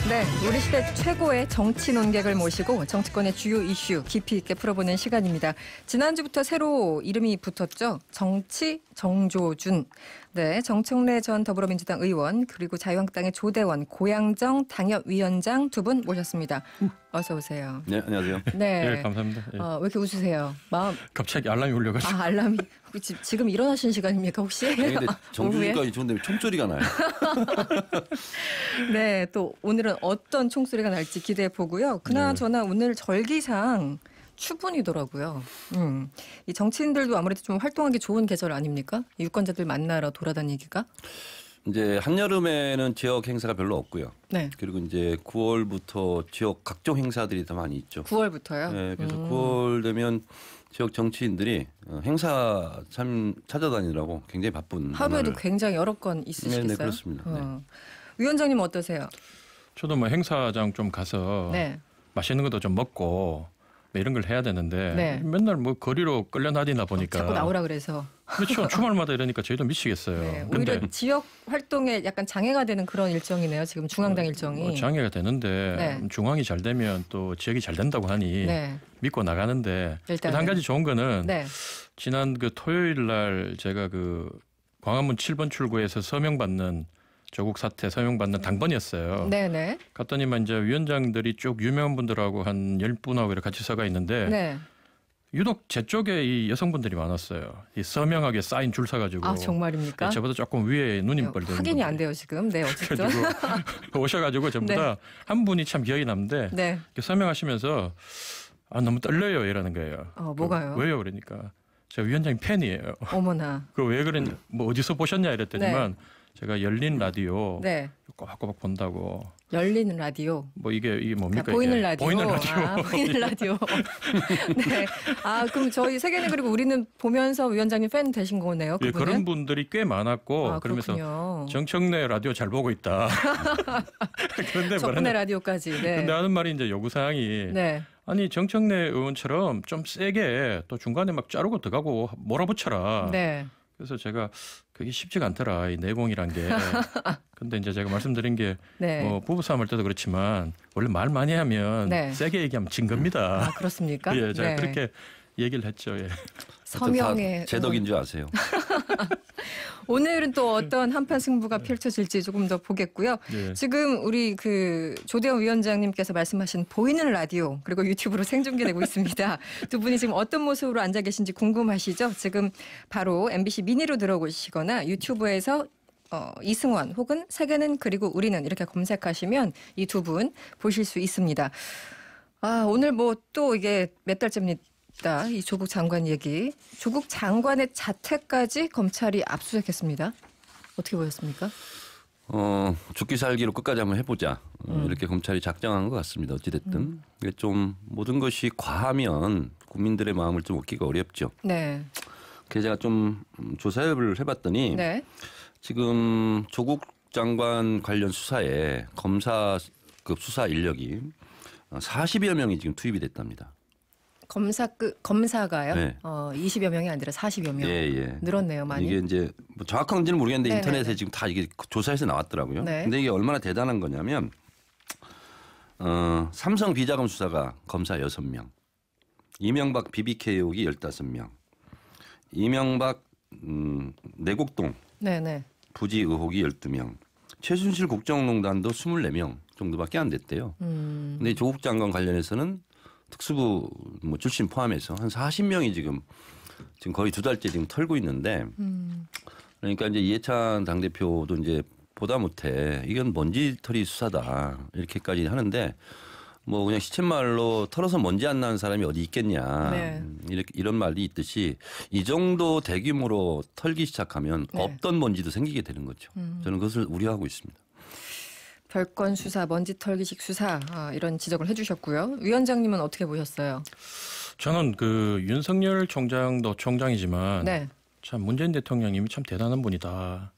네, 우리 시대 최고의 정치 논객을 모시고 정치권의 주요 이슈 깊이 있게 풀어보는 시간입니다. 지난주부터 새로 이름이 붙었죠. 정치 정조준. 네, 정청래 전 더불어민주당 의원 그리고 자유한국당의 조대원 고양정 당협위원장 두 분 모셨습니다. 어서 오세요. 네, 안녕하세요. 네, 네, 감사합니다. 예. 왜 이렇게 웃으세요? 마음 갑자기 알람이 울려가지고. 알람이 지금 일어나신 시간입니까 혹시? 근데 오후에? 정주니까 좋은데 총소리가 나요. 네, 또 오늘은 어떤 총소리가 날지 기대해 보고요. 그나저나 오늘 절기상 추분이더라고요. 이 정치인들도 아무래도 좀 활동하기 좋은 계절 아닙니까? 유권자들 만나러 돌아다니기가. 이제 한여름에는 지역 행사가 별로 없고요. 네. 그리고 이제 9월부터 지역 각종 행사들이 더 많이 있죠. 9월부터요? 네, 그래서 9월 되면 지역 정치인들이 행사 참 찾아다니느라고 굉장히 바쁜. 하루에도 굉장히 여러 건 있으시겠어요? 네, 그렇습니다. 네. 위원장님 어떠세요? 저도 뭐 행사장 좀 가서 네. 맛있는 것도 좀 먹고 뭐 이런 걸 해야 되는데 네. 맨날 뭐 거리로 끌려다니다 보니까 자꾸 나오라 그래서. 그렇죠. 주말마다 이러니까 저희도 미치겠어요. 네, 오히려 지역 활동에 약간 장애가 되는 그런 일정이네요. 지금 중앙당 일정이. 장애가 되는데 네. 중앙이 잘 되면 또 지역이 잘 된다고 하니 네. 믿고 나가는데 일단은. 한 가지 좋은 거는 네. 지난 그 토요일 날 제가 그 광화문 7번 출구에서 서명받는 조국 사태 서명받는 당번이었어요. 네네. 갔더니만 이제 위원장들이 쭉 유명한 분들하고 한 10분하고 이렇게 같이 서가 있는데 네. 유독 제 쪽에 이 여성분들이 많았어요. 이 서명하게 사인 줄 서가지고. 아 정말입니까? 저보다 조금 위에 누님뻘 되는 확인이 분들이. 안 돼요 지금. 네 어쨌든. 오셔가지고 전부 다 한 분이 참 기억이 남는데 네. 이렇게 서명하시면서 너무 떨려요 이러는 거예요. 뭐가요? 왜요? 그러니까 제가 위원장님 팬이에요. 어머나. 그 왜 그러냐 뭐 어디서 보셨냐 이랬더니만 제가 열린 라디오 네. 꼬박꼬박 본다고. 열리는 라디오. 뭐 이게 뭡니까? 보이는 이게? 라디오. 보이는 라디오. 보이는 라디오. 네. 그럼 저희 세계는 그리고 우리는 보면서 위원장님 팬 되신 거네요. 예, 그분은? 그런 분들이 꽤 많았고 그러면서 그렇군요. 정청래 라디오 잘 보고 있다. 그런데 덕분에 라디오까지. 네. 근데 하는 말이 이제 요구 사항이 네. 아니 정청래 의원처럼 좀 세게 또 중간에 막 자르고 들어가고 몰아붙여라. 네. 그래서 제가 그게 쉽지가 않더라 이 내공이란 게. 근데 이제 제가 말씀드린 게 네. 뭐 부부싸움 할 때도 그렇지만 원래 말 많이 하면 네. 세게 얘기하면 진 겁니다. 그렇습니까? 예, 제가 네. 그렇게 얘기를 했죠. 예. 서명의 제 덕인 줄 아세요. 오늘은 또 어떤 한판 승부가 펼쳐질지 조금 더 보겠고요. 예. 지금 우리 그 조대원 위원장님께서 말씀하신 보이는 라디오 그리고 유튜브로 생중계되고 있습니다. 두 분이 지금 어떤 모습으로 앉아 계신지 궁금하시죠? 지금 바로 MBC 미니로 들어오시거나 유튜브에서 이승원 혹은 세계는 그리고 우리는 이렇게 검색하시면 이 두 분 보실 수 있습니다. 오늘 뭐 또 이게 몇 달째입니다. 이 조국 장관 얘기. 조국 장관의 자택까지 검찰이 압수수색했습니다. 어떻게 보셨습니까? 죽기 살기로 끝까지 한번 해보자. 이렇게 검찰이 작정한 것 같습니다. 어찌됐든. 이게 좀 모든 것이 과하면 국민들의 마음을 좀 얻기가 어렵죠. 네. 그래서 제가 좀 조사를 해봤더니 네. 지금 조국 장관 관련 수사에 검사급 수사 인력이 40여 명이 지금 투입이 됐답니다. 검사가요? 네. 20여 명이 아니라 40여 명. 예. 늘었네요, 많이. 이게 이제 뭐 정확한지는 모르겠는데 네네. 인터넷에 지금 다 이게 조사해서 나왔더라고요. 네. 근데 이게 얼마나 대단한 거냐면 삼성 비자금 수사가 검사 6명, 이명박 BBK 의혹이 15명, 이명박 내곡동 네네. 부지 의혹이 12명, 최순실 국정농단도 24명 정도밖에 안 됐대요. 근데 조국 장관 관련해서는 특수부 뭐 출신 포함해서 한 40명이 지금 거의 2달째 지금 털고 있는데 그러니까 이제 이해찬 당대표도 이제 보다 못해 이건 먼지털이 수사다 이렇게까지 하는데 뭐 그냥 시쳇말로 털어서 먼지 안 나는 사람이 어디 있겠냐 네. 이런 말이 있듯이 이 정도 대규모로 털기 시작하면 네. 없던 먼지도 생기게 되는 거죠. 저는 그것을 우려하고 있습니다. 별건 수사, 먼지 털기식 수사 이런 지적을 해주셨고요. 위원장님은 어떻게 보셨어요? 저는 그 윤석열 총장도 총장이지만 네. 참 문재인 대통령님이 참 대단한 분이다.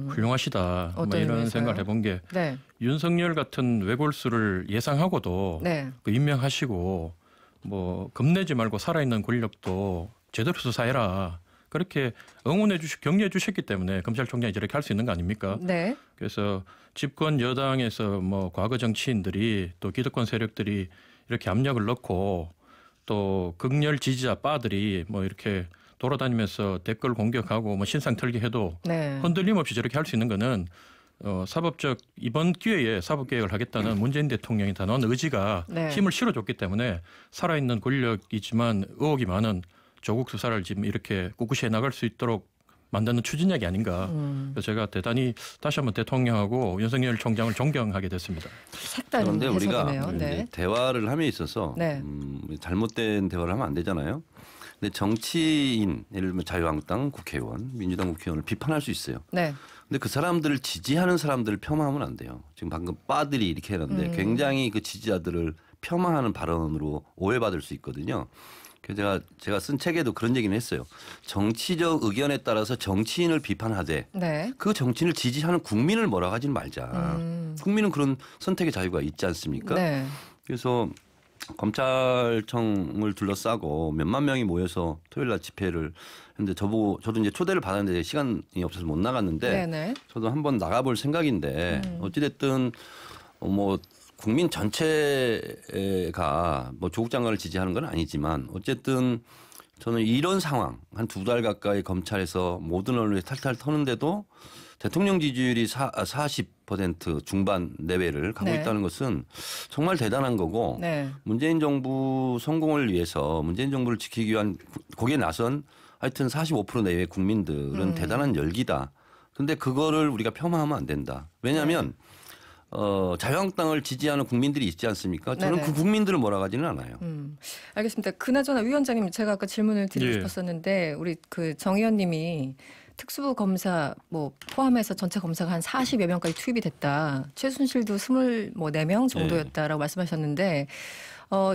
훌륭하시다. 뭐 어떤 이런 의미에서요? 생각을 해본 게 네. 윤석열 같은 외골수를 예상하고도 네. 그 임명하시고 뭐 겁내지 말고 살아있는 권력도 제대로 수사해라. 그렇게 응원해 주시 격려해 주셨기 때문에 검찰총장이 저렇게 할 수 있는 거 아닙니까? 네. 그래서 집권 여당에서 뭐 과거 정치인들이 또 기득권 세력들이 이렇게 압력을 넣고 또 극렬 지지자 바들이 뭐 이렇게 돌아다니면서 댓글 공격하고 뭐 신상 털기해도 네. 흔들림 없이 저렇게 할 수 있는 거는 사법적 이번 기회에 사법 개혁을 하겠다는 문재인 대통령이 단호한 의지가 네. 힘을 실어줬기 때문에 살아있는 권력이지만 의혹이 많은 조국 수사를 지금 이렇게 꿋꿋이 해나갈 수 있도록 만드는 추진력이 아닌가. 그래서 제가 대단히 다시 한번 대통령하고 윤석열 총장을 존경하게 됐습니다. 색다른 그런데 우리가 해석이네요. 네. 대화를 함에 있어서 네. 잘못된 대화를 하면 안 되잖아요. 근데 정치인, 예를 들면 자유한국당 국회의원, 민주당 국회의원을 비판할 수 있어요. 네. 근데 그 사람들을 지지하는 사람들을 폄하하면 안 돼요. 지금 방금 빠들이 이렇게 했는데 굉장히 그 지지자들을 폄하하는 발언으로 오해받을 수 있거든요. 그래서 제가 쓴 책에도 그런 얘기는 했어요. 정치적 의견에 따라서 정치인을 비판하되 네. 그 정치인을 지지하는 국민을 뭐라고 하지는 말자. 국민은 그런 선택의 자유가 있지 않습니까? 네. 그래서 검찰청을 둘러싸고 몇만 명이 모여서 토요일 날 집회를 했는데 저도 이제 초대를 받았는데 시간이 없어서 못 나갔는데 네네. 저도 한번 나가볼 생각인데 어찌됐든 뭐 국민 전체가 뭐 조국 장관을 지지하는 건 아니지만 어쨌든 저는 이런 상황 한 2달 가까이 검찰에서 모든 언론이 탈탈 터는데도 대통령 지지율이 40% 중반 내외를 가고 네. 있다는 것은 정말 대단한 거고 네. 문재인 정부 성공을 위해서 문재인 정부를 지키기 위한 거기에 나선 하여튼 45% 내외의 국민들은 대단한 열기다. 근데 그거를 우리가 폄하하면 안 된다. 왜냐하면 자유한국당을 지지하는 국민들이 있지 않습니까? 저는 네네. 그 국민들을 몰아가지는 않아요. 알겠습니다. 그나저나 위원장님 제가 아까 질문을 드리고 예. 싶었었는데 우리 그 정 의원님이 특수부 검사 뭐 포함해서 전체 검사가 한 40여 명까지 투입이 됐다. 최순실도 24명 정도였다라고 말씀하셨는데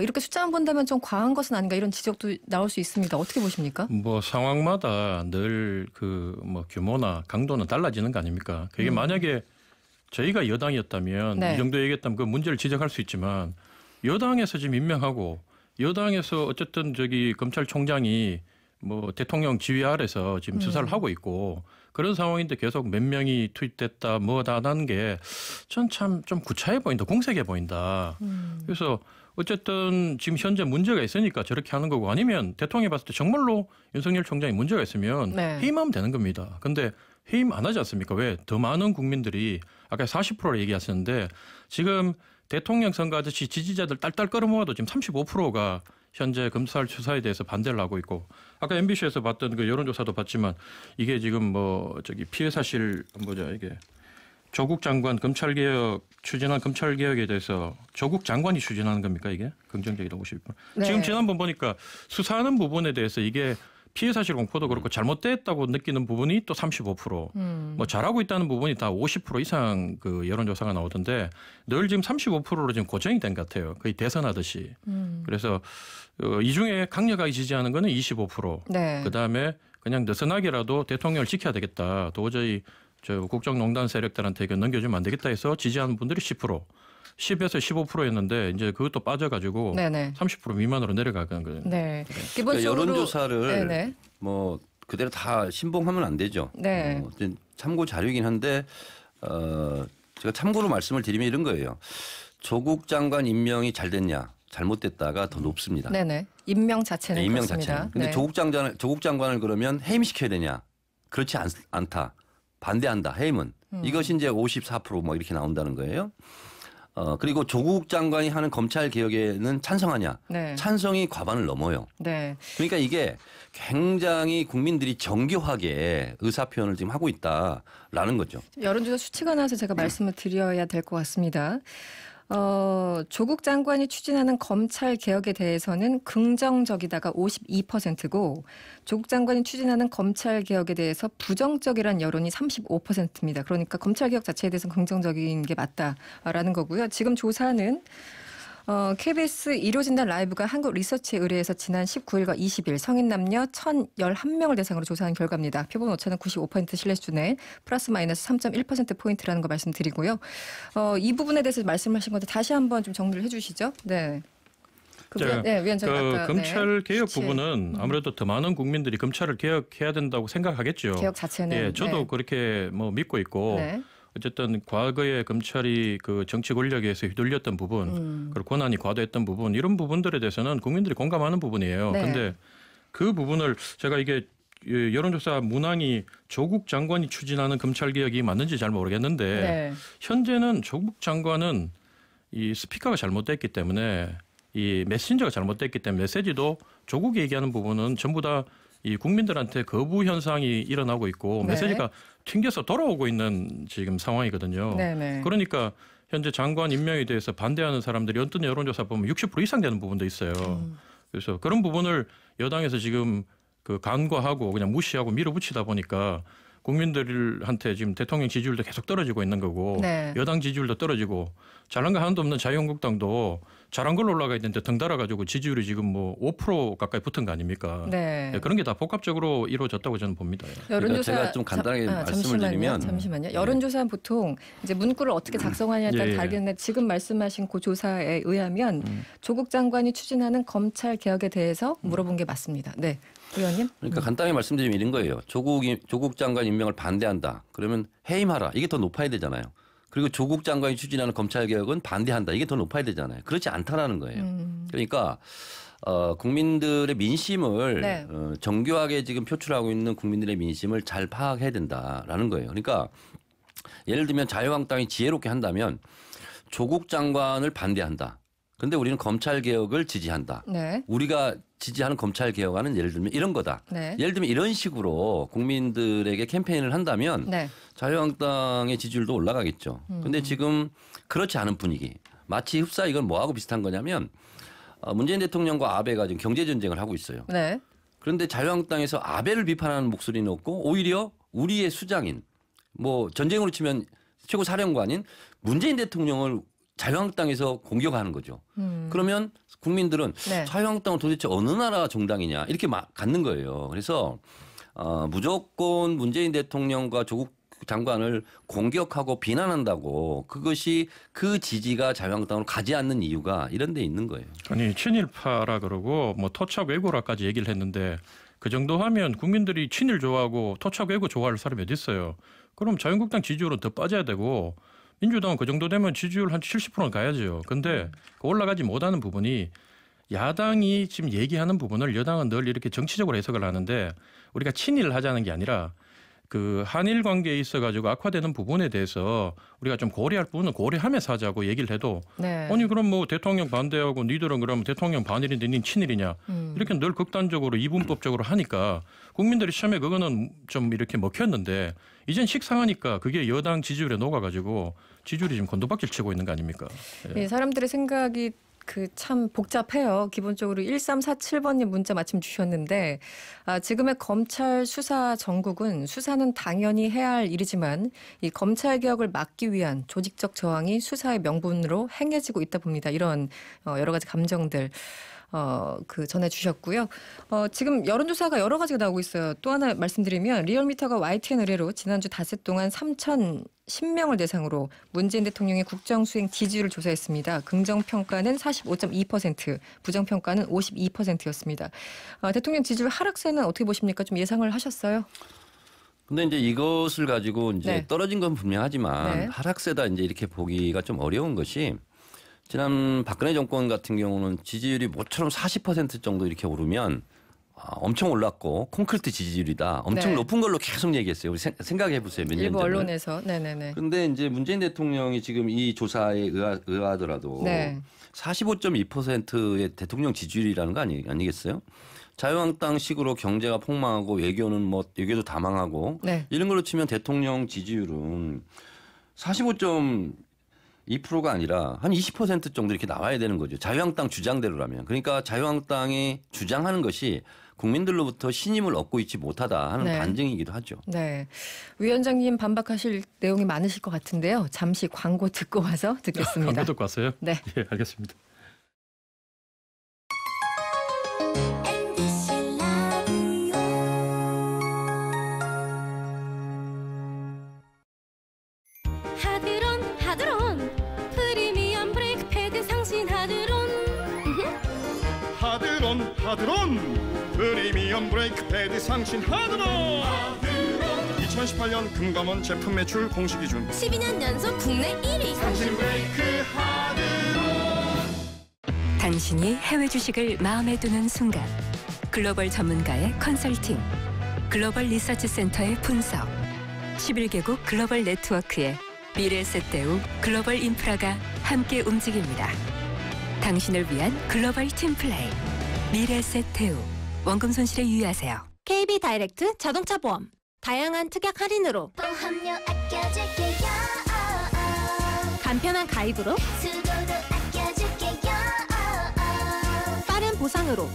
이렇게 숫자만 본다면 좀 과한 것은 아닌가 이런 지적도 나올 수 있습니다. 어떻게 보십니까? 뭐 상황마다 늘 그 뭐 규모나 강도는 달라지는 거 아닙니까? 그게 만약에 저희가 여당이었다면 네. 이 정도 얘기했다면 그 문제를 지적할 수 있지만 여당에서 지금 임명하고 여당에서 어쨌든 저기 검찰총장이 뭐 대통령 지휘 아래서 지금 수사를 하고 있고 그런 상황인데 계속 몇 명이 투입됐다 뭐다 하는 게 전 참 좀 구차해 보인다, 공색해 보인다. 그래서 어쨌든 지금 현재 문제가 있으니까 저렇게 하는 거고 아니면 대통령이 봤을 때 정말로 윤석열 총장이 문제가 있으면 네. 해임하면 되는 겁니다. 근데 해임 안 하지 않습니까? 왜? 더 많은 국민들이 아까 40%를 얘기하셨는데 지금 대통령 선거 아저씨 지지자들 딸딸 끌어모아도 지금 35%가 현재 검찰 수사에 대해서 반대를 하고 있고 아까 MBC에서 봤던 그 여론조사도 봤지만 이게 지금 뭐 저기 피해 사실 뭐죠 이게 조국 장관 검찰개혁 추진한 검찰개혁에 대해서 조국 장관이 추진하는 겁니까 이게 긍정적이라고 50%. 네. 지금 지난번 보니까 수사하는 부분에 대해서 이게 피해 사실 공포도 그렇고 잘못됐다고 느끼는 부분이 또 35%, 뭐 잘하고 있다는 부분이 다 50% 이상 그 여론조사가 나오던데 늘 지금 35%로 지금 고정이 된 것 같아요. 거의 대선하듯이. 그래서 이 중에 강력하게 지지하는 거는 25%. 네. 그 다음에 그냥 느슨하게라도 대통령을 지켜야 되겠다. 도저히 저 국정농단 세력들한테 이거 넘겨주면 안 되겠다 해서 지지하는 분들이 10%. 10에서 15%였는데 이제 그것도 빠져가지고 네네. 30% 미만으로 내려가는 거예요. 네. 그러니까 기본적으로 여론조사를 네네. 뭐 그대로 다 신봉하면 안 되죠. 네. 참고 자료이긴 한데 제가 참고로 말씀을 드리면 이런 거예요. 조국 장관 임명이 잘 됐냐 잘못됐다가 더 높습니다. 네네. 임명 자체는 임명 그렇습니다. 자체는. 근데 네. 조국 장관을 그러면 해임시켜야 되냐? 그렇지 않다. 반대한다. 해임은. 이것이 이제 54%뭐 이렇게 나온다는 거예요. 그리고 조국 장관이 하는 검찰 개혁에는 찬성하냐? 네. 찬성이 과반을 넘어요. 네. 그러니까 이게 굉장히 국민들이 정교하게 의사 표현을 지금 하고 있다라는 거죠. 여론조사 수치가 나와서 제가 말씀을 드려야 될 것 같습니다. 조국 장관이 추진하는 검찰 개혁에 대해서는 긍정적이다가 52%고 조국 장관이 추진하는 검찰 개혁에 대해서 부정적이란 여론이 35%입니다. 그러니까 검찰 개혁 자체에 대해서는 긍정적인 게 맞다라는 거고요. 지금 조사는 KBS 일요진단 라이브가 한국 리서치에 의뢰해서 지난 19일과 20일 성인 남녀 1,011명을 대상으로 조사한 결과입니다. 표본 오차는 95% 신뢰 수준에 플러스 마이너스 3.1%포인트라는 거 말씀드리고요. 이 부분에 대해서 말씀하신 건데 다시 한번 좀 정리를 해 주시죠. 네. 네, 위원장님 아까 검찰 개혁 수치. 부분은 아무래도 더 많은 국민들이 검찰을 개혁해야 된다고 생각하겠죠. 개혁 자체는 예, 저도 그렇게 뭐 믿고 있고 네. 어쨌든 과거에 검찰이 그 정치 권력에 의해서 휘둘렸던 부분, 그리고 권한이 과도했던 부분 이런 부분들에 대해서는 국민들이 공감하는 부분이에요. 네. 근데 그 부분을 제가 이게 여론조사 문항이 조국 장관이 추진하는 검찰 개혁이 맞는지 잘 모르겠는데 네. 현재는 조국 장관은 이 스피커가 잘못됐기 때문에 이 메신저가 잘못됐기 때문에 메시지도 조국이 얘기하는 부분은 전부 다 이 국민들한테 거부 현상이 일어나고 있고 네. 메시지가 튕겨서 돌아오고 있는 지금 상황이거든요. 네, 네. 그러니까 현재 장관 임명에 대해서 반대하는 사람들이 어떤 여론조사 보면 60% 이상 되는 부분도 있어요. 그래서 그런 부분을 여당에서 지금 그 간과하고 그냥 무시하고 밀어붙이다 보니까 국민들한테 지금 대통령 지지율도 계속 떨어지고 있는 거고 네. 여당 지지율도 떨어지고 잘한 거 하나도 없는 자유한국당도 잘한 걸로 올라가 있는데 덩달아 가지고 지지율이 지금 뭐 5% 가까이 붙은 거 아닙니까? 네. 네, 그런 게 다 복합적으로 이루어졌다고 저는 봅니다. 그러니까 제가 좀 간단하게 말씀을 드리면 잠시만요. 여론조사는 보통 이제 문구를 어떻게 작성하냐에 따라 예, 예. 다르겠는데 지금 말씀하신 그 조사에 의하면 조국 장관이 추진하는 검찰 개혁에 대해서 물어본 게 맞습니다. 네, 의원님. 그러니까 간단히 말씀드리면 이런 거예요. 조국 장관 임명을 반대한다. 그러면 해임하라. 이게 더 높아야 되잖아요. 그리고 조국 장관이 추진하는 검찰 개혁은 반대한다. 이게 더 높아야 되잖아요. 그렇지 않다라는 거예요. 그러니까 국민들의 민심을 네. 정교하게 지금 표출하고 있는 국민들의 민심을 잘 파악해야 된다라는 거예요. 그러니까 예를 들면 자유한국당이 지혜롭게 한다면 조국 장관을 반대한다. 그런데 우리는 검찰 개혁을 지지한다. 네. 우리가 지지하는 검찰 개혁안은 예를 들면 이런 거다. 네. 예를 들면 이런 식으로 국민들에게 캠페인을 한다면 네. 자유한국당의 지지율도 올라가겠죠. 근데 지금 그렇지 않은 분위기. 마치 흡사 이건 뭐하고 비슷한 거냐면 문재인 대통령과 아베가 지금 경제 전쟁을 하고 있어요. 네. 그런데 자유한국당에서 아베를 비판하는 목소리는 없고 오히려 우리의 수장인 뭐 전쟁으로 치면 최고 사령관인 문재인 대통령을 자유한국당에서 공격하는 거죠. 그러면 국민들은 네. 자유한국당은 도대체 어느 나라 정당이냐 이렇게 갖는 거예요. 그래서 무조건 문재인 대통령과 조국 장관을 공격하고 비난한다고 그것이 그 지지가 자유한국당으로 가지 않는 이유가 이런 데 있는 거예요. 아니 친일파라 그러고 뭐 토착 왜고라까지 얘기를 했는데 그 정도 하면 국민들이 친일 좋아하고 토착 왜고 좋아할 사람이 어디 있어요. 그럼 자유한국당 지지율은 더 빠져야 되고 민주당은 그 정도 되면 지지율 한 70%는 가야죠. 근데 올라가지 못하는 부분이 야당이 지금 얘기하는 부분을 여당은 늘 이렇게 정치적으로 해석을 하는데 우리가 친일을 하자는 게 아니라 그 한일 관계에 있어 가지고 악화되는 부분에 대해서 우리가 좀 고려할 부분은 고려하면서 하자고 얘기를 해도 네. 아니 그럼 뭐 대통령 반대하고 니들은 그러면 대통령 반일인데 니 친일이냐 이렇게 늘 극단적으로 이분법적으로 하니까 국민들이 처음에 그거는 좀 이렇게 먹혔는데 이젠 식상하니까 그게 여당 지지율에 녹아가지고 지지율이 지금 곤두박질 치고 있는 거 아닙니까? 예. 예, 사람들의 생각이 그 참 복잡해요. 기본적으로 1347번님 문자 마침 주셨는데 지금의 검찰 수사 정국은 수사는 당연히 해야 할 일이지만 이 검찰 개혁을 막기 위한 조직적 저항이 수사의 명분으로 행해지고 있다 봅니다. 이런 여러 가지 감정들 그 전해주셨고요. 지금 여론조사가 여러 가지가 나오고 있어요. 또 하나 말씀드리면 리얼미터가 YTN 의뢰로 지난주 닷새 동안 3,010명을 대상으로 문재인 대통령의 국정수행 지지율을 조사했습니다. 긍정평가는 45.2%, 부정평가는 52%였습니다. 대통령 지지율 하락세는 어떻게 보십니까? 좀 예상을 하셨어요? 근데 이제 이것을 가지고 이제 네. 떨어진 건 분명하지만 네. 하락세다 이제 이렇게 보기가 좀 어려운 것이 지난 박근혜 정권 같은 경우는 지지율이 모처럼 40% 정도 이렇게 오르면 엄청 올랐고 콘크리트 지지율이다. 엄청 네. 높은 걸로 계속 얘기했어요. 우리 생각해 보세요. 몇 년 전에. 일부 언론에서. 네네네. 그런데 이제 문재인 대통령이 지금 이 조사에 의하더라도 네. 45.2%의 대통령 지지율이라는 거 아니겠어요? 자유한국당식으로 경제가 폭망하고 외교는 뭐 외교도 다 망하고 네. 이런 걸로 치면 대통령 지지율은 45.2%가 아니라 한 20% 정도 이렇게 나와야 되는 거죠. 자유한국당 주장대로라면. 그러니까 자유한국당이 주장하는 것이 국민들로부터 신임을 얻고 있지 못하다 하는 네. 반증이기도 하죠. 네. 위원장님 반박하실 내용이 많으실 것 같은데요. 잠시 광고 듣고 와서 듣겠습니다. 광고 듣고 왔어요? 네. 예, 알겠습니다. 하드론 프리미엄 브레이크 패드 상신 하드론 하드론 프리미엄 브레이크 패드 상신 하드론 2018년 금감원 제품 매출 공시 기준 12년 연속 국내 1위 상신 브레이크 하드론. 당신이 해외 주식을 마음에 두는 순간 글로벌 전문가의 컨설팅, 글로벌 리서치 센터의 분석, 11개국 글로벌 네트워크의 미래에셋대우 글로벌 인프라가 함께 움직입니다. 당신을 위한 글로벌 팀플레이 미래에셋대우. 원금 손실에 유의하세요. KB 다이렉트 자동차 보험 다양한 특약 할인으로 보험료 아껴줄게요. 간편한 가입으로 수고도 아껴줄게요. 빠른 보상으로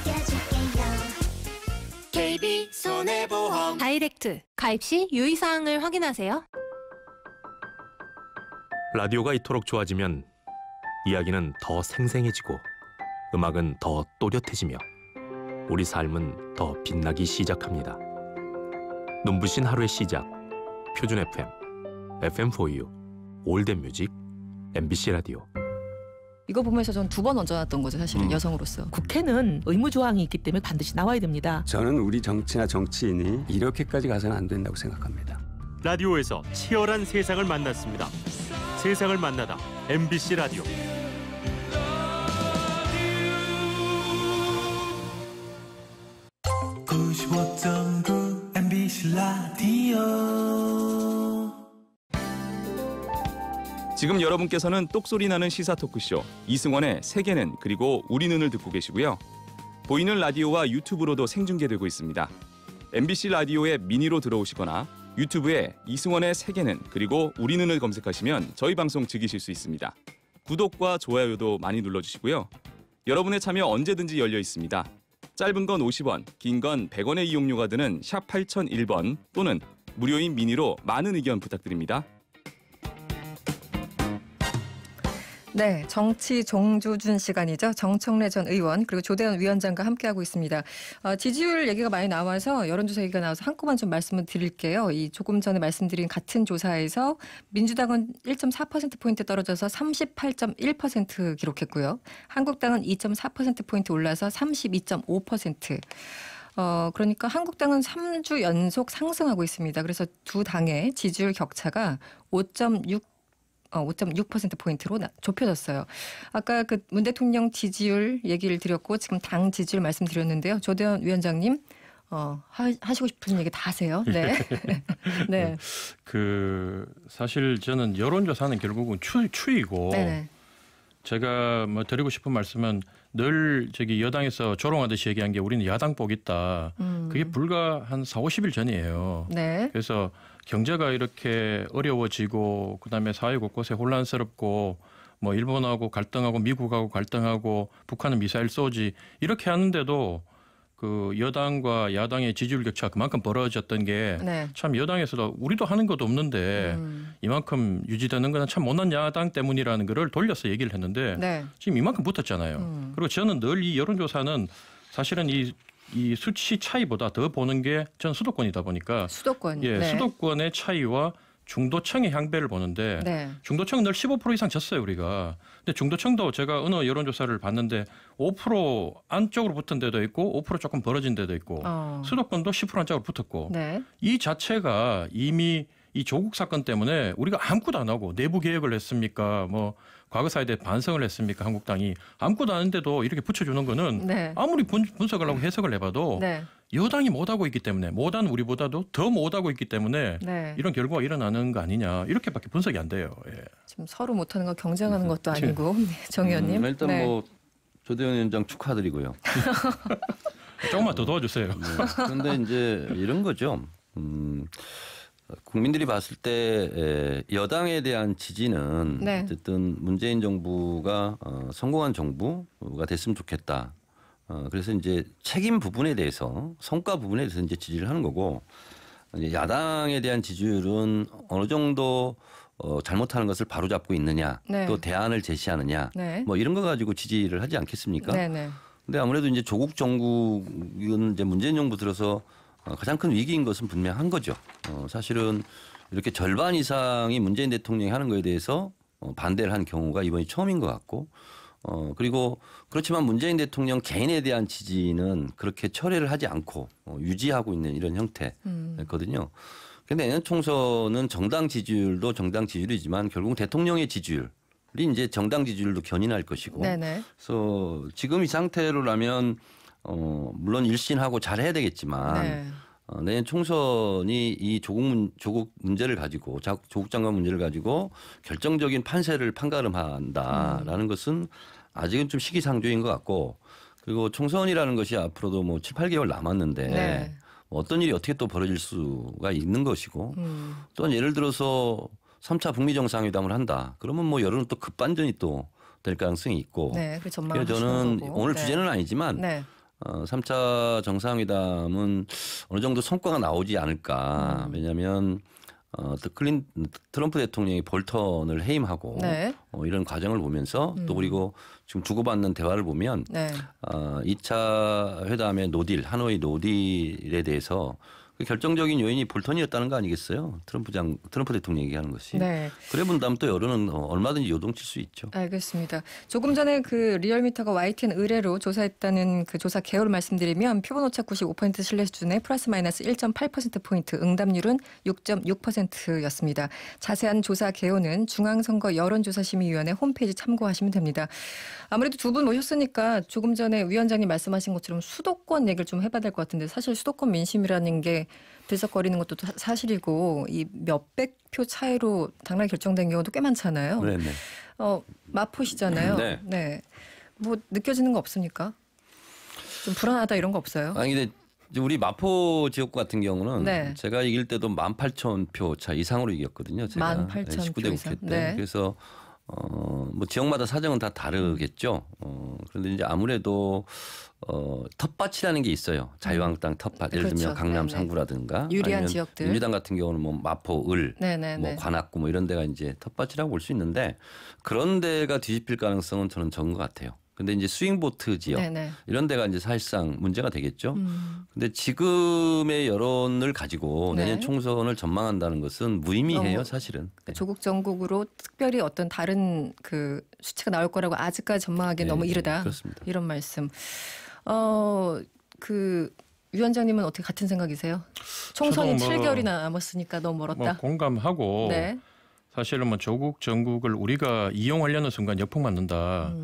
아껴줄게요. KB 손해보험. 다이렉트 가입 시 유의사항을 확인하세요. 라디오가 이토록 좋아지면 이야기는 더 생생해지고 음악은 더 또렷해지며 우리 삶은 더 빛나기 시작합니다. 눈부신 하루의 시작, 표준 FM, FM4U, 올댓 뮤직, MBC 라디오. 이거 보면서 전 2번 얹어놨던 거죠, 사실은 여성으로서. 국회는 의무조항이 있기 때문에 반드시 나와야 됩니다. 저는 우리 정치나 정치인이 이렇게까지 가서는 안 된다고 생각합니다. 라디오에서 치열한 세상을 만났습니다. 세상을 만나다 MBC 라디오. MBC 라디오. 지금 여러분께서는 똑소리 나는 시사 토크쇼 이승원의 세계는 그리고 우리 눈을 듣고 계시고요. 보이는 라디오와 유튜브로도 생중계되고 있습니다. MBC 라디오의 미니로 들어오시거나 유튜브에 이승원의 세계는 그리고 우리 눈을 검색하시면 저희 방송 즐기실 수 있습니다. 구독과 좋아요도 많이 눌러주시고요. 여러분의 참여 언제든지 열려 있습니다. 짧은 건 50원, 긴 건 100원의 이용료가 드는 샵 8001번 또는 무료인 미니로 많은 의견 부탁드립니다. 네, 정치 종주준 시간이죠. 정청래 전 의원 그리고 조대현 위원장과 함께하고 있습니다. 지지율 얘기가 많이 나와서 여론조사 얘기가 나와서 한꺼번에 좀 말씀을 드릴게요. 이 조금 전에 말씀드린 같은 조사에서 민주당은 1.4%포인트 떨어져서 38.1% 기록했고요. 한국당은 2.4%포인트 올라서 32.5%. 그러니까 한국당은 3주 연속 상승하고 있습니다. 그래서 두 당의 지지율 격차가 5.6%포인트로 좁혀졌어요. 아까 그 문 대통령 지지율 얘기를 드렸고 지금 당 지지율 말씀드렸는데요. 조대현 위원장님 하시고 싶은 얘기 다 하세요. 네. 네. 사실 저는 여론조사는 결국은 추이고 네네. 제가 뭐 드리고 싶은 말씀은 늘 여당에서 조롱하듯이 얘기한 게 우리는 야당 복 있다. 그게 불과 한 4, 50일 전이에요. 네. 그래서 경제가 이렇게 어려워지고 그다음에 사회 곳곳에 혼란스럽고 뭐 일본하고 갈등하고 미국하고 갈등하고 북한은 미사일 쏘지 이렇게 하는데도 그 여당과 야당의 지지율 격차가 그만큼 벌어졌던 게 참 여당에서도 우리도 하는 것도 없는데 이만큼 유지되는 건 참 못난 야당 때문이라는 거를 돌려서 얘기를 했는데 지금 이만큼 붙었잖아요. 그리고 저는 늘 이 여론조사는 사실은 이 수치 차이보다 더 보는 게 전 수도권이다 보니까 수도권. 수도권의 차이와 중도층의 향배를 보는데 중도층은 늘 15% 이상 졌어요 우리가. 근데 중도층도 제가 어느 여론조사를 봤는데 5% 안쪽으로 붙은 데도 있고 5% 조금 벌어진 데도 있고 수도권도 10% 안쪽으로 붙었고 이 자체가 이미 이 조국 사건 때문에 우리가 아무것도 안 하고 내부 개혁을 했습니까? 뭐 과거사에 대해 반성을 했습니까? 한국당이 아무것도 안 했는데도 이렇게 붙여주는 거는 아무리 분석을 하고 해석을 해봐도 여당이 못하고 있기 때문에 못한 우리보다도 더 못하고 있기 때문에 이런 결과가 일어나는 거 아니냐 이렇게밖에 분석이 안 돼요. 지금 서로 못하는 거 경쟁하는 것도 아니고 정 의원님. 일단 뭐 조대현 위원장 축하드리고요. 조금만 더 도와주세요. 그런데 이제 이런 거죠. 국민들이 봤을 때 여당에 대한 지지는 어쨌든 문재인 정부가 성공한 정부가 됐으면 좋겠다. 그래서 이제 책임 부분에 대해서 성과 부분에 대해서 이제 지지를 하는 거고 이제 야당에 대한 지지율은 어느 정도 잘못하는 것을 바로잡고 있느냐 또 대안을 제시하느냐 뭐 이런 거 가지고 지지를 하지 않겠습니까? 근데 아무래도 이제 조국 정국은 이제 문재인 정부 들어서 가장 큰 위기인 것은 분명한 거죠. 사실은 이렇게 절반 이상이 문재인 대통령이 하는 거에 대해서 반대를 한 경우가 이번이 처음인 것 같고 그리고 그렇지만 문재인 대통령 개인에 대한 지지는 그렇게 철회를 하지 않고 유지하고 있는 이런 형태거든요. 그런데 내년 총선은 정당 지지율도 정당 지지율이지만 결국 대통령의 지지율이 이제 정당 지지율도 견인할 것이고. 네네. 그래서 지금 이 상태로라면 물론 일신하고 잘해야 되겠지만 네. 내년 총선이 이 조국 문제를 가지고 조국 장관 문제를 가지고 결정적인 판가름한다라는 것은 아직은 좀 시기상조인 것 같고 그리고 총선이라는 것이 앞으로도 뭐 7, 8개월 남았는데 네. 어떤 일이 어떻게 또 벌어질 수가 있는 것이고 또한 예를 들어서 3차 북미 정상회담을 한다. 그러면 뭐 여론은 또 급반전이 또 될 가능성이 있고. 네, 그래서 저는 오늘 주제는 아니지만 3차 정상회담은 어느 정도 성과가 나오지 않을까. 왜냐하면 트럼프 대통령이 볼턴을 해임하고 네. 이런 과정을 보면서 또 그리고 지금 주고받는 대화를 보면 2차 회담의 노딜, 하노이 노딜에 대해서 결정적인 요인이 볼턴이었다는 거 아니겠어요? 트럼프 대통령이 얘기하는 것이. 네. 그래 본다면 또 여론은 얼마든지 요동칠 수 있죠. 알겠습니다. 조금 전에 그 리얼미터가 YTN 의뢰로 조사했다는 그 조사 개요를 말씀드리면 표본 오차 95% 신뢰 수준에 플러스 마이너스 1.8%포인트, 응답률은 6.6%였습니다. 자세한 조사 개요는 중앙선거 여론조사심의위원회 홈페이지 참고하시면 됩니다. 아무래도 두 분 모셨으니까 조금 전에 위원장님 말씀하신 것처럼 수도권 얘기를 좀 해봐야 될 것 같은데 사실 수도권 민심이라는 게 들썩거리는 것도 사실이고 이 몇백 표 차이로 당락이 결정된 경우도 꽤 많잖아요. 네네. 마포시잖아요. 네. 네. 뭐 느껴지는 거 없습니까? 좀 불안하다 이런 거 없어요? 아니 근데 우리 마포 지역 같은 경우는 네. 제가 이길 때도 18,000표 차 이상으로 이겼거든요. 제가 18,000표 이상. 국회 때. 네. 그래서 뭐 지역마다 사정은 다 다르겠죠. 그런데 이제 아무래도 텃밭이라는 게 있어요. 자유한국당 텃밭. 예를 들면 강남 네네. 상구라든가 유리한 지역들. 민주당 같은 경우는 뭐 마포, 을, 뭐 관악구 뭐 이런 데가 이제 텃밭이라고 볼 수 있는데 그런 데가 뒤집힐 가능성은 저는 적은 것 같아요. 근데 이제 스윙보트 지역 네네. 이런 데가 이제 사실상 문제가 되겠죠. 근데 지금의 여론을 가지고 내년 총선을 전망한다는 것은 무의미해요, 사실은. 네. 조국 정국으로 특별히 어떤 다른 그 수치가 나올 거라고 아직까지 전망하기엔 너무 이르다. 그렇습니다. 이런 말씀. 그 위원장님은 어떻게 같은 생각이세요? 총선이 7개월이나 남았으니까 너무 멀었다. 공감하고 네. 사실은 뭐 조국 정국을 우리가 이용하려는 순간 역풍 맞는다.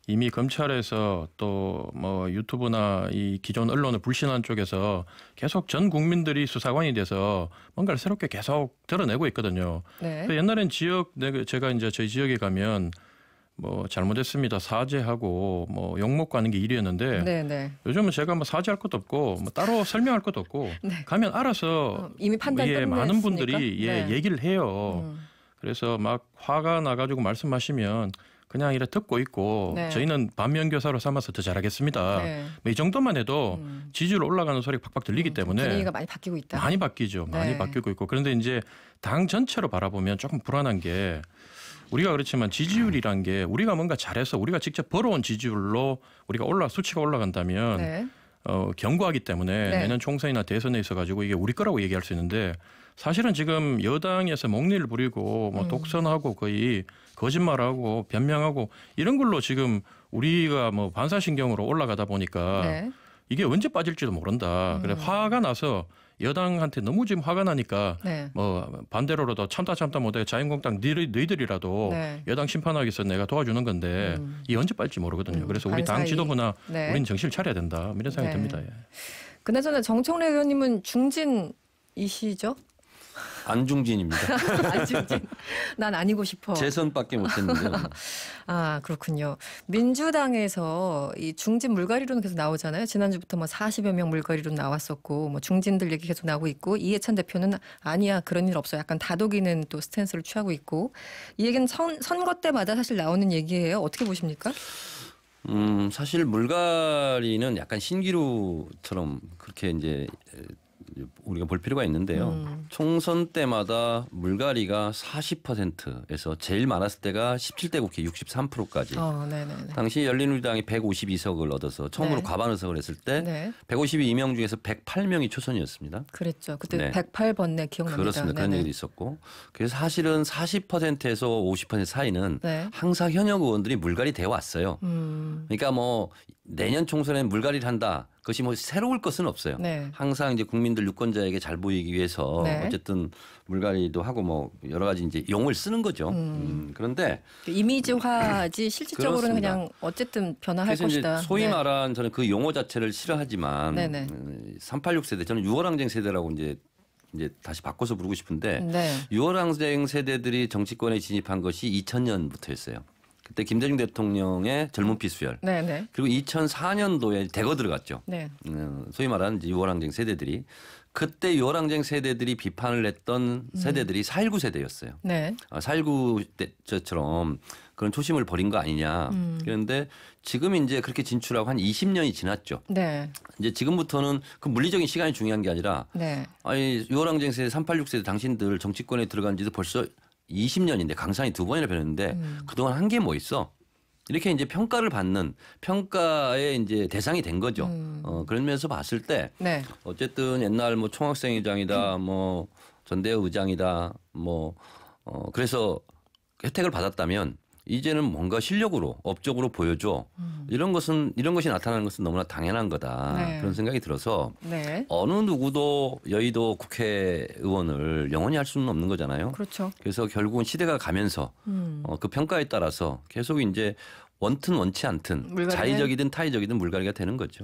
이미 검찰에서 또 뭐 유튜브나 이 기존 언론을 불신한 쪽에서 계속 전 국민들이 수사관이 돼서 뭔가를 새롭게 계속 드러내고 있거든요. 네. 옛날엔 제가 이제 저희 지역에 가면 뭐 잘못했습니다 사죄하고 뭐 욕먹고 하는 게 일이었는데 네네. 요즘은 제가 뭐 사죄할 것도 없고 뭐 따로 설명할 것도 없고 네. 가면 알아서 이미 판단 끝냈으니까 많은 분들이 얘기를 해요. 그래서 막 화가 나가지고 말씀하시면 그냥 이래 듣고 있고 네. 저희는 반면교사로 삼아서 더 잘하겠습니다. 네. 뭐 이 정도만 해도 지지율 올라가는 소리가 팍팍 들리기 때문에 분위기가 많이 바뀌고 있다. 많이 바뀌죠. 네. 많이 바뀌고 있고 그런데 이제 당 전체로 바라보면 조금 불안한 게 우리가 그렇지만 지지율이란 게 우리가 뭔가 잘해서 우리가 직접 벌어온 지지율로 우리가 수치가 올라간다면 네. 견고하기 때문에 네. 내년 총선이나 대선에 있어가지고 이게 우리 거라고 얘기할 수 있는데 사실은 지금 여당에서 목리를 부리고 뭐 독선하고 거의 거짓말하고 변명하고 이런 걸로 지금 우리가 뭐 반사신경으로 올라가다 보니까 네. 이게 언제 빠질지도 모른다. 그래 화가 나서 여당한테 너무 지금 화가 나니까 네. 뭐 반대로라도 참다 못해 자유한국당 너희들이라도 네. 여당 심판하기 위해서 내가 도와주는 건데 이게 언제 빠질지 모르거든요. 그래서 우리 당 지도부나 네. 우리는 정신을 차려야 된다. 이런 생각이 듭니다. 예. 그나저나 정청래 의원님은 중진이시죠? 안중진입니다. 안중진. 난 아니고 싶어. 재선밖에 못했는데. 아 그렇군요. 민주당에서 이 중진 물갈이론 계속 나오잖아요. 지난주부터 뭐 40여 명 물갈이론 나왔었고 뭐 중진들 얘기 계속 나오고 있고 이해찬 대표는 아니야 그런 일 없어. 약간 다독이는 또 스탠스를 취하고 있고 이 얘기는 선거 때마다 사실 나오는 얘기예요. 어떻게 보십니까? 사실 물갈이는 약간 신기루처럼 그렇게 이제 우리가 볼 필요가 있는데요. 총선 때마다 물갈이가 40%에서 제일 많았을 때가 17대 국회 63%까지. 당시 열린우리당이 152석을 얻어서 처음으로 과반 의석을 했을 때 152명 중에서 108명이 초선이었습니다. 그랬죠. 그때 108번내 기억납니다. 그렇습니다. 그런 얘기도 있었고. 그래서 사실은 40%에서 50% 사이는 항상 현역 의원들이 물갈이 되어 왔어요. 그러니까 뭐 내년 총선에는 물갈이를 한다. 그것이 뭐 새로울 것은 없어요. 항상 이제 국민들 유권자에게 잘 보이기 위해서 어쨌든 물갈이도 하고 뭐 여러 가지 이제 용어를 쓰는 거죠. 그런데 이미지화지 실질적으로는 그렇습니다. 그냥 어쨌든 변화할 그래서 것이다. 이제 소위 말한 저는 그 용어 자체를 싫어하지만 386 세대 저는 6월항쟁 세대라고 이제 다시 바꿔서 부르고 싶은데 6월항쟁 세대들이 정치권에 진입한 것이 2000년부터였어요. 그때 김대중 대통령의 젊은 피 수혈. 그리고 2004년도에 대거 들어갔죠. 소위 말하는 6월항쟁 세대들이. 그때 6월항쟁 세대들이 비판을 했던 세대들이 4.19 세대였어요. 4.19 때처럼 그런 초심을 버린 거 아니냐. 그런데 지금 이제 그렇게 진출하고 한 20년이 지났죠. 이제 지금부터는 그 물리적인 시간이 중요한 게 아니라 아니 6월항쟁 세대, 386 세대 당신들 정치권에 들어간 지도 벌써 20년인데 강산이 2번이나 변했는데 그동안 한 게 뭐 있어? 이렇게 이제 평가를 받는 평가의 이제 대상이 된 거죠. 그런 면에서 봤을 때 어쨌든 옛날 뭐 총학생회장이다, 뭐 전대회 의장이다, 뭐 그래서 혜택을 받았다면 이제는 뭔가 실력으로 업적으로 보여줘. 이런 것이 나타나는 것은 너무나 당연한 거다. 그런 생각이 들어서 어느 누구도 여의도 국회의원을 영원히 할 수는 없는 거잖아요. 그렇죠. 그래서 결국은 시대가 가면서 그 평가에 따라서 계속 이제 원튼 원치 않든 자의적이든 타의적이든 물갈이가 되는 거죠.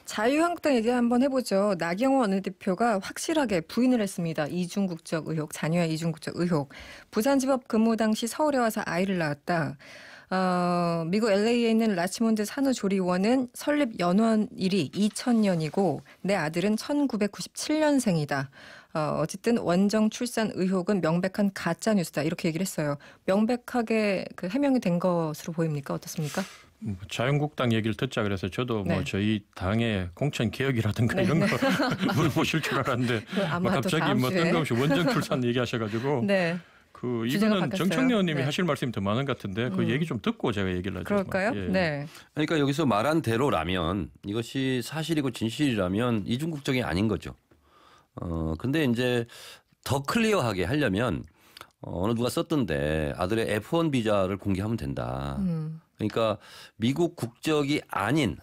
자유한국당 얘기 한번 해보죠. 나경원 원내대표가 확실하게 부인을 했습니다. 이중국적 의혹, 자녀의 이중국적 의혹. 부산지법 근무 당시 서울에 와서 아이를 낳았다. 미국 LA에 있는 라치몬드 산후조리원은 설립 연원일이 2000년이고 내 아들은 1997년생이다. 어쨌든 원정 출산 의혹은 명백한 가짜 뉴스다 이렇게 얘기를 했어요. 명백하게 그 해명이 된 것으로 보입니까? 어떻습니까? 자유한국당 얘기를 듣자 그래서 저도 뭐 저희 당의 공천 개혁이라든가 이런 거 물어보실 줄 알았는데 갑자기 뭐 뜬금없이 원정 출산 얘기하셔가지고 그 이거는 정청래 의원님이 하실 말씀이 더 많은 것 같은데 그 얘기 좀 듣고 제가 얘기를 하죠. 그럴까요? 그러니까 여기서 말한 대로라면 이것이 사실이고 진실이라면 이중국적이 아닌 거죠. 근데 이제 더 클리어하게 하려면 어느 누가 썼던데 아들의 F1 비자를 공개하면 된다. 그러니까 미국 국적이 아닌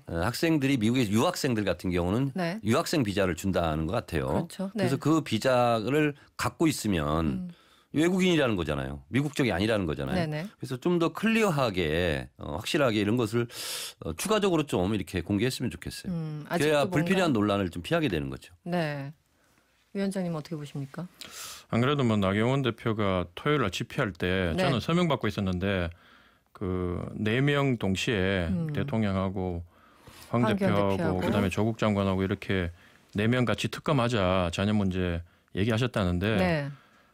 학생들이 미국의 유학생들 같은 경우는 유학생 비자를 준다는 것 같아요. 그래서 그 비자를 갖고 있으면 외국인이라는 거잖아요. 미국적이 아니라는 거잖아요. 그래서 좀 더 클리어하게 확실하게 이런 것을 추가적으로 좀 이렇게 공개했으면 좋겠어요. 그래야 불필요한 논란을 좀 피하게 되는 거죠. 위원장님 어떻게 보십니까? 안 그래도 뭐 나경원 대표가 토요일 날 집회할 때 저는 서명 받고 있었는데 그 4명 동시에 대통령하고 황 대표하고 그다음에 조국 장관하고 이렇게 4명 같이 특검하자 자녀 문제 얘기하셨다는데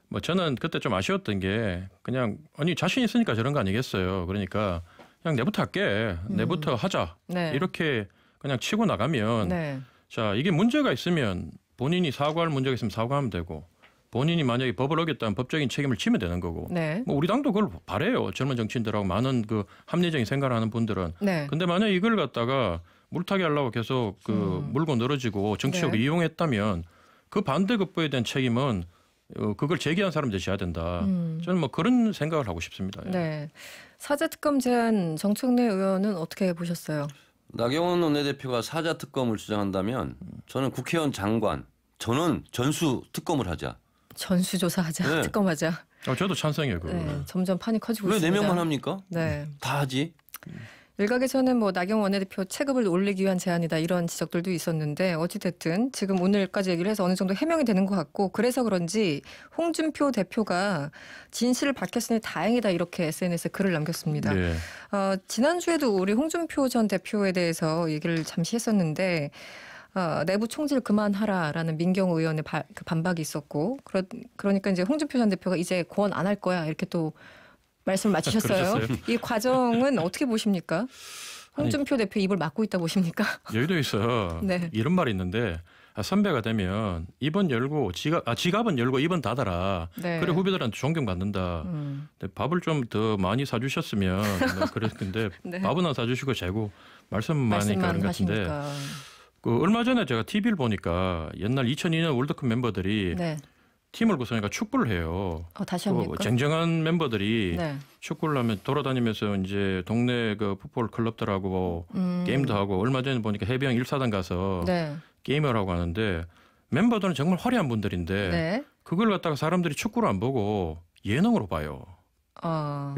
뭐 저는 그때 좀 아쉬웠던 게 그냥 아니 자신 있으니까 저런 거 아니겠어요. 그러니까 그냥 내부터 할게. 내부터 하자. 이렇게 그냥 치고 나가면 자 이게 문제가 있으면 본인이 사과할 문제가 있으면 사과하면 되고 본인이 만약에 법을 어겼다면 법적인 책임을 지면 되는 거고 뭐 우리 당도 그걸 바래요. 젊은 정치인들하고 많은 그 합리적인 생각을 하는 분들은. 근데 만약에 이걸 갖다가 물타기 하려고 계속 그 물고 늘어지고 정치적으로 이용했다면 그 반대급부에 대한 책임은 그걸 제기한 사람들이 져야 된다. 저는 뭐 그런 생각을 하고 싶습니다. 사자특검 제안 정청래 의원은 어떻게 보셨어요? 나경원 원내대표가 사자특검을 주장한다면 저는 국회의원 장관 저는 전수특검을 하자. 전수조사하자. 특검하자. 저도 찬성이에요. 점점 판이 커지고 왜 있습니다. 4명만 합니까? 다 하지. 일각에서는 뭐 나경원 원내대표 체급을 올리기 위한 제안이다 이런 지적들도 있었는데 어찌됐든 지금 오늘까지 얘기를 해서 어느 정도 해명이 되는 것 같고 그래서 그런지 홍준표 대표가 진실을 밝혔으니 다행이다 이렇게 SNS에 글을 남겼습니다. 지난주에도 우리 홍준표 전 대표에 대해서 얘기를 잠시 했었는데 내부 총질 그만하라라는 민경우 의원의 그 반박이 있었고 그러니까 이제 홍준표 전 대표가 이제 고언 안 할 거야 이렇게 또 말씀을 마치셨어요. 이 과정은 어떻게 보십니까? 홍준표 대표 입을 막고 있다 보십니까? 여의도에서 네. 이런 말이 있는데 선배가 되면 입은 열고 지갑은 열고 입은 닫아라. 네. 그래 후배들한테 존경받는다. 근데 밥을 좀 더 많이 사주셨으면 그랬는데 네. 밥은 안 사주시고 재고 말씀만 하니까 그런 것 같은데 하시니까. 그 얼마 전에 제가 TV를 보니까 옛날 2002년 월드컵 멤버들이 네. 팀을 구성하니까 축구를 해요. 다시 합니까? 쟁쟁한 멤버들이 네. 축구를 하면 돌아다니면서 이제 동네 그 풋볼 클럽들하고 게임도 하고 얼마 전에 보니까 해병 1사단 가서 네. 게임을 하고 하는데 멤버들은 정말 화려한 분들인데 네. 그걸 갖다가 사람들이 축구를 안 보고 예능으로 봐요.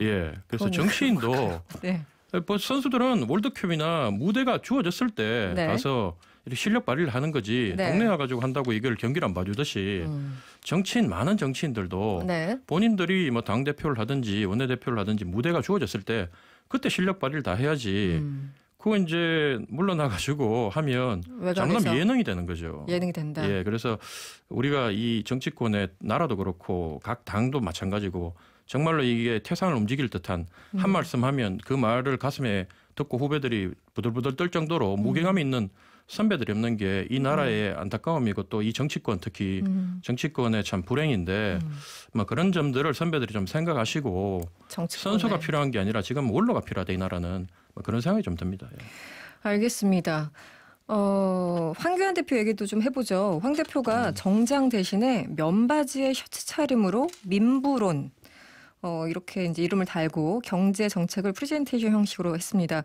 예. 그래서 정치인도 네. 뭐 선수들은 월드컵이나 무대가 주어졌을 때 네. 가서 이렇게 실력 발휘를 하는 거지 네. 동네 와가지고 한다고 이걸 경기를 안 봐주듯이 정치인 많은 정치인들도 네. 본인들이 뭐 당 대표를 하든지 원내 대표를 하든지 무대가 주어졌을 때 그때 실력 발휘를 다 해야지. 그거 이제 물러나가지고 하면 장남 예능이 되는 거죠. 예능이 된다. 예, 그래서 우리가 이 정치권의 나라도 그렇고 각 당도 마찬가지고 정말로 이게 태산을 움직일 듯한 한 말씀하면 그 말을 가슴에 듣고 후배들이 부들부들 떨 정도로 무게감이 있는 선배들이 없는 게 이 나라의 안타까움이고 또 이 정치권 특히 정치권의 참 불행인데 뭐 그런 점들을 선배들이 좀 생각하시고 선수가 필요한 게 아니라 지금 원로가 필요하다 이 나라는 뭐 그런 생각이 좀 듭니다. 예. 알겠습니다. 황교안 대표 얘기도 좀 해보죠. 황 대표가 정장 대신에 면바지에 셔츠 차림으로 민부론 이렇게 이제 이름을 달고 경제 정책을 프레젠테이션 형식으로 했습니다.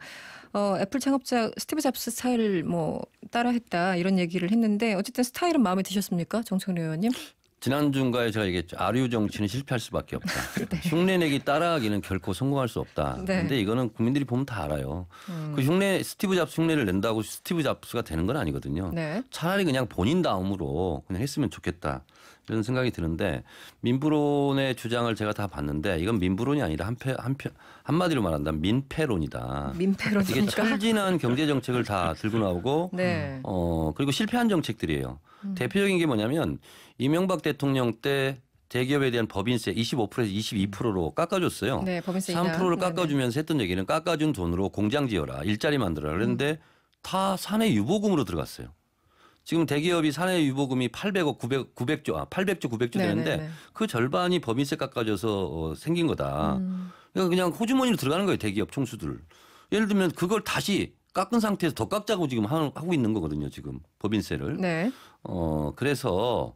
애플 창업자 스티브 잡스 스타일을 뭐 따라했다 이런 얘기를 했는데 어쨌든 스타일은 마음에 드셨습니까, 정청래 의원님? 지난주인가에 제가 얘기했죠. 아류 정치는 실패할 수밖에 없다. 네. 흉내내기 따라하기는 결코 성공할 수 없다. 그런데 네. 이거는 국민들이 보면 다 알아요. 그 흉내 스티브 잡스 흉내를 낸다고 스티브 잡스가 되는 건 아니거든요. 네. 차라리 그냥 본인 다음으로 그냥 했으면 좋겠다. 이런 생각이 드는데 민부론의 주장을 제가 다 봤는데 이건 민부론이 아니라 한마디로 말한다면 민폐론이다. 민폐론입니까? 이게 철진한 경제 정책을 다 들고 나오고 네. 그리고 실패한 정책들이에요. 대표적인 게 뭐냐면 이명박 대통령 때 대기업에 대한 법인세 25%에서 22%로 깎아줬어요. 네, 법인세 3%를 깎아주면서 했던 얘기는 깎아준 돈으로 공장 지어라, 일자리 만들어라. 그런데 다 사내 유보금으로 들어갔어요. 지금 대기업이 사내 유보금이 800조 900조 되는데 네네네. 그 절반이 법인세 깎아줘서 생긴 거다. 그러니까 그냥 호주머니로 들어가는 거예요. 대기업 총수들. 예를 들면 그걸 다시 깎은 상태에서 더 깎자고 지금 하고 있는 거거든요. 지금 법인세를. 네. 그래서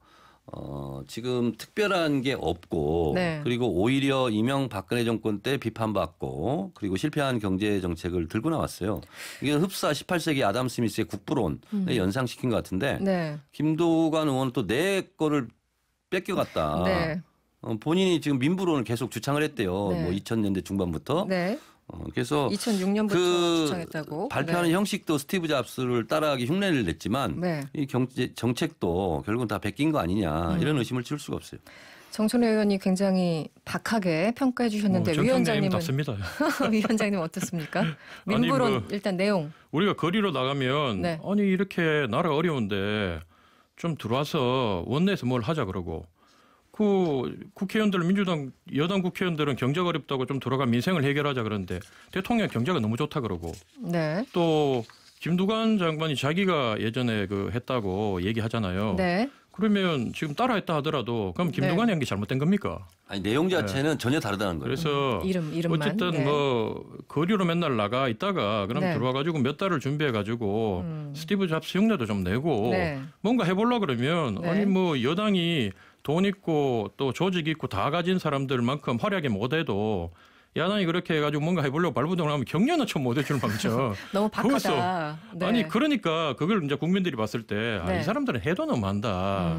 지금 특별한 게 없고 네. 그리고 오히려 이명박근혜 정권 때 비판받고 그리고 실패한 경제 정책을 들고 나왔어요. 이게 흡사 18세기 아담 스미스의 국부론에 연상시킨 것 같은데 네. 김도관 의원은 또 내 거를 뺏겨갔다. 네. 본인이 지금 민부론을 계속 주창을 했대요. 네. 뭐 2000년대 중반부터. 네. 그래서 2006년부터 그 주창했다고. 발표하는 네. 형식도 스티브 잡스를 따라하기 흉내를 냈지만 네. 이 경제 정책도 결국은 다 베낀 거 아니냐 이런 의심을 지울 수가 없어요. 정청래 의원이 굉장히 박하게 평가해 주셨는데 위원장님은 위원장님 어떻습니까? 민부론 뭐 일단 내용. 우리가 거리로 나가면 네. 아니 이렇게 나라 어려운데 좀 들어와서 원내에서 뭘 하자 그러고 그 국회의원들 민주당 여당 국회의원들은 경제가 어렵다고 좀 들어가 민생을 해결하자 그러는데 대통령 경제가 너무 좋다 그러고 네. 또 김두관 장관이 자기가 예전에 그 했다고 얘기하잖아요. 네. 그러면 지금 따라했다 하더라도 그럼 김두관이 한 게 잘못된 겁니까? 아니 내용 자체는 전혀 다르다는 거예요. 그래서 이름만. 어쨌든 네. 뭐 거리로 맨날 나가 있다가 그럼 네. 들어와가지고 몇 달을 준비해가지고 스티브 잡스 흉내도 좀 내고 네. 뭔가 해보려 그러면 네. 아니 뭐 여당이 돈 있고 또 조직 있고 다 가진 사람들만큼 활약이 못해도 야당이 그렇게 해가지고 뭔가 해보려고 발부동을 하면 격려는 좀 못해줄 망정. 너무 박하다. 네. 아니 그러니까 그걸 이제 국민들이 봤을 때 네. 이 사람들은 해도 너무한다.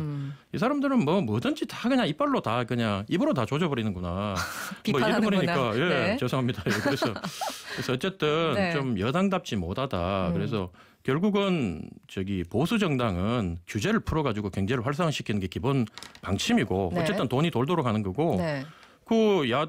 이 사람들은 뭐든지 다 그냥 이빨로 다 그냥 입으로 다 조져버리는구나. 비판하는구나. 뭐 이러니까 네. 죄송합니다. 예, 그래서 어쨌든 네. 좀 여당답지 못하다. 그래서 결국은 저기 보수 정당은 규제를 풀어가지고 경제를 활성화시키는 게 기본 방침이고 네. 어쨌든 돈이 돌도록 하는 거고. 네.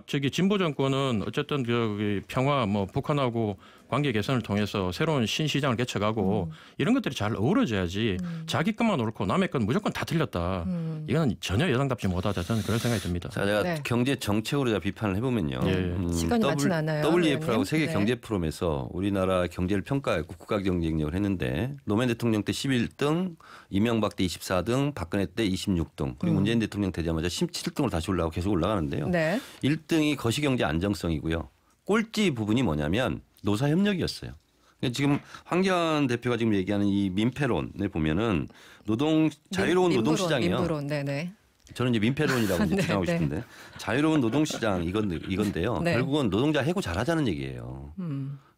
저기 진보 정권은 어쨌든 그 평화 뭐 북한하고 관계 개선을 통해서 새로운 신시장을 개척하고 이런 것들이 잘 어우러져야지 자기 것만 옳고 남의 건 무조건 다 틀렸다. 이건 전혀 여당답지 못하다. 저는 그런 생각이 듭니다. 자, 제가 네. 경제 정책으로 제가 비판을 해보면요. 시간이 많진 않아요. WF라고 세계 네. 경제 포럼에서 우리나라 경제를 평가했고 국가 경쟁력을 했는데 노무현 대통령 때 11등, 이명박 때 24등, 박근혜 때 26등, 그리고 문재인 대통령 되자마자 17등으로 다시 올라가고 계속 올라가는데요. 네. 1등이 거시경제 안정성이고요. 꼴찌 부분이 뭐냐면 노사협력이었어요. 지금 황교안 대표가 지금 얘기하는 이 민폐론을 보면은 자유로운 노동시장이요. 민부론, 네네. 저는 이제 민폐론이라고 네, 주장하고 네. 싶은데 자유로운 노동시장 이건데요. 네. 결국은 노동자 해고 잘하자는 얘기예요.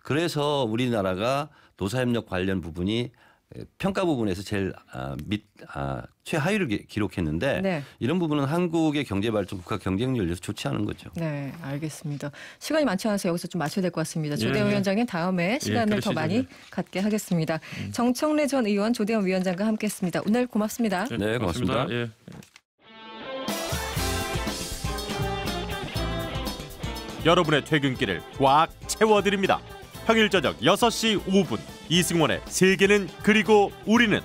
그래서 우리나라가 노사협력 관련 부분이 평가 부분에서 제일 최하위를 기록했는데 네. 이런 부분은 한국의 경제 발전, 국가 경쟁력에서 좋지 않은 거죠. 네, 알겠습니다. 시간이 많지 않아서 여기서 좀 맞춰야 될 것 같습니다. 조대원 예. 위원장님 다음에 시간을 더 그러시죠. 많이 갖게 하겠습니다. 정청래 전 의원, 조대원 위원장과 함께했습니다. 오늘 고맙습니다. 네, 고맙습니다. 예. 여러분의 퇴근길을 꽉 채워드립니다. 평일 저녁 6시 5분 이승원의 세계는 그리고 우리는